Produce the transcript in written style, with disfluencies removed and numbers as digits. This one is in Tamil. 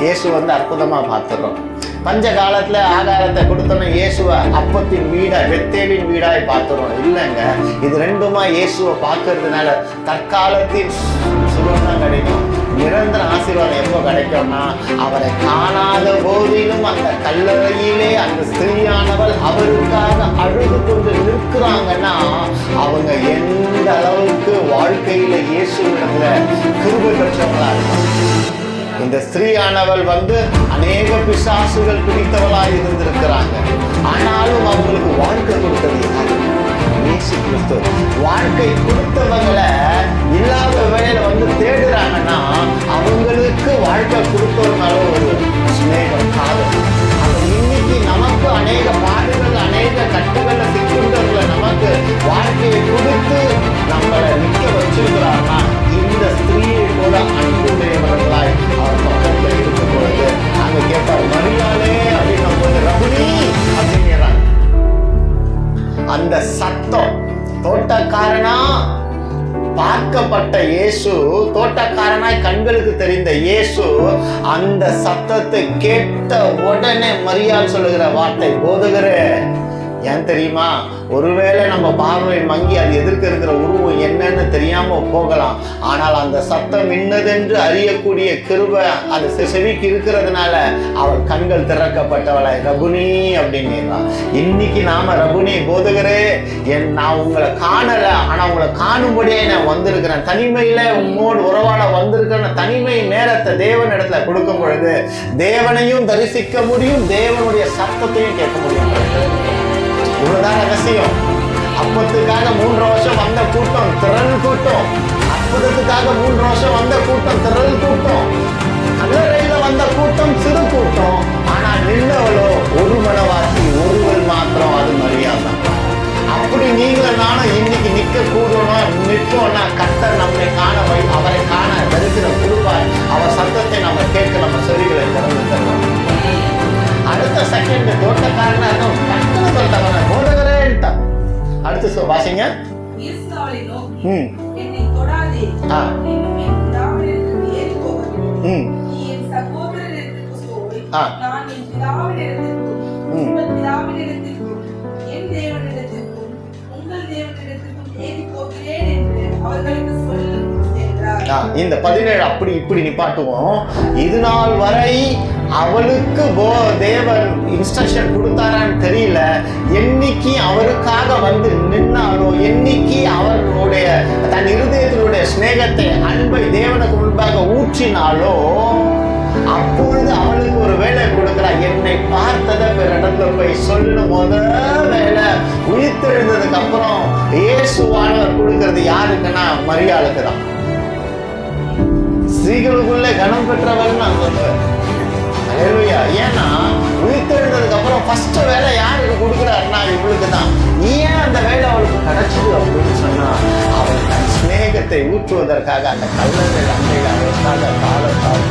இயேசு வந்து அற்புதமாக பார்த்துடுறோம். பஞ்ச காலத்தில் ஆகாரத்தை கொடுத்தோன்னா இயேசுவை அப்பத்தின் வீடாய் பெத்தேலின் வீடாய் பார்த்துறோம். இல்லைங்க, இது ரெண்டுமா இயேசுவை பார்க்கறதுனால தற்காலத்தில் சுகம் தான் கிடைக்கும். நிரந்தர ஆசீர்வாதம் எப்போ கிடைக்கும்னா, அவரை காணாத போதிலும் அந்த கல்லறையிலே அந்த ஸ்திரீயானவள் அவருக்காக அழுது கொண்டு நிற்கிறாங்கன்னா அவங்க எந்த அளவுக்கு வாழ்க்கையில இயேசுவிடத்துல கிருபை பெற்றவங்களா இருக்கும். இந்த ஸ்திரீயானவள் வந்து அநேக பிசாசுகள் பிடித்தவளாய் இருந்திருக்கிறாங்க. ஆனாலும் அவங்களுக்கு வாழ்க்கை கொடுத்தது இயேசு கிறிஸ்து. வாழ்க்கை கொடுத்தவங்களை இல்லாத வேலையில வந்து தேடுறாங்கன்னா அவங்களுக்கு வாழ்க்கை கொடுத்தவங்களால ஒரு ஸ்நேகம், காதல். இன்னைக்கு நமக்கு அநேக பாடுகள் அநேக கட்டுகளை சிக்கின்றவர்களை நமக்கு வாழ்க்கையை கொடுத்து நம்மளை நிற்க வச்சிருக்கிறாங்கன்னா இந்த ஸ்திரீயை போல அன்புடையவர்களாய் அவர் பக்கத்தில் இருக்கும் பொழுது அங்க கேட்பார், மரியாளே அப்படின்னும் போது ரபுனி அப்படிங்கிறாங்க. அந்த சத்தம் தோட்டக்காரனா பார்க்கப்பட்ட இயேசு, தோட்டக்காரனாய் கண்களுக்கு தெரிந்த இயேசு அந்த சத்தத்தை கேட்ட உடனே மரியாள் சொல்லுகிற வார்த்தை, போதுகிறே. ஏன் தெரியுமா? ஒருவேளை நம்ம பார்வை மங்கி அது எதிர்க்க இருக்கிற உருவம் என்னன்னு தெரியாம போகலாம். ஆனால் அந்த சத்தம் இன்னதென்று அறியக்கூடிய கிருபை அந்த செவிக்கு இருக்கிறதுனால அவள் கண்கள் திறக்கப்பட்டவளை ரபுனி அப்படின்னு. இன்னைக்கு நாம ரபுனி போதுகிறே, நான் உங்களை காணல, ஆனா உங்களை காணும்படியே நான் வந்திருக்கிறேன், தனிமையில உம்மோடு உறவாட வந்திருக்கிறேன். தனிமை நேரத்தை தேவன் இடத்துல கொடுக்கும் பொழுது தேவனையும் தரிசிக்க முடியும், தேவனுடைய சத்தத்தையும் கேட்க முடியும். இவ்வளவுதான் ரகசியம். அப்பத்துக்காக 3 வருஷம் வந்த கூட்டம் திரள் கூட்டம், அற்புதத்துக்காக 3 வருஷம் வந்த கூட்டம் திரள் கூட்டம், கல்லறையில வந்த கூட்டம் சிறு கூட்டம். ஆனா நின்றவளோ ஒரு மனவாசி, ஒருவர் மாத்திரம், அது மரியாதை. அப்படி நீங்களும் நானும் இன்னைக்கு நிக்க கூடணும், நிற்போம்னா கர்த்தர் நம்மை காண அவரை காண தரிசனம் கொடுப்பார். அவர் சத்தத்தை நம்ம கேட்க நம்ம செவிகளை திறந்து தருவோம். அடுத்த செகண்ட் தோட்டக்காரனா போதகரேன்ட்டா. அடுத்து வாசிங்க. இந்த 17 அப்படி இப்படி நிப்பாட்டுவோம். இது நாள் வரை அவளுக்கு தேவன் இன்ஸ்ட்ரக்ஷன் கொடுத்தாரான்னு தெரியல. என்னைக்கு அவருக்காக வந்து நின்னாலோ, என்னைக்கு அவர்களுடைய தன் இருதயத்தினுடைய ஸ்நேகத்தை அன்பை தேவனுக்கு முன்பாக ஊற்றினாலோ அப்பொழுது அவளுக்கு ஒரு வேலை கொடுக்கிறார். என்னை பார்த்ததை பிற இடத்துல போய் சொல்லணும். வேலை உயிர்த்தெழுந்ததுக்கு அப்புறம் இயேசுவானவர் கொடுக்கிறது யாருக்குன்னா மரியாளுக்கு தான். ஸ்திரீகளுக்குள்ளே கனம் பெற்றவள் நான் சொல்றேன். ஏன்னா உயிர்த்தெழுந்ததுக்கு அப்புறம் ஃபர்ஸ்ட் வேலை யாருக்கு கொடுக்குறாருன்னா இவளுக்கு தான். ஏன் அந்த வேலை அவளுக்கு கிடைச்சது அப்படின்னு சொன்னா, அவள் தன் ஸ்நேகத்தை ஊற்றுவதற்காக அந்த கல்லறை அண்டையில் அவளுக்காக காலத்தால்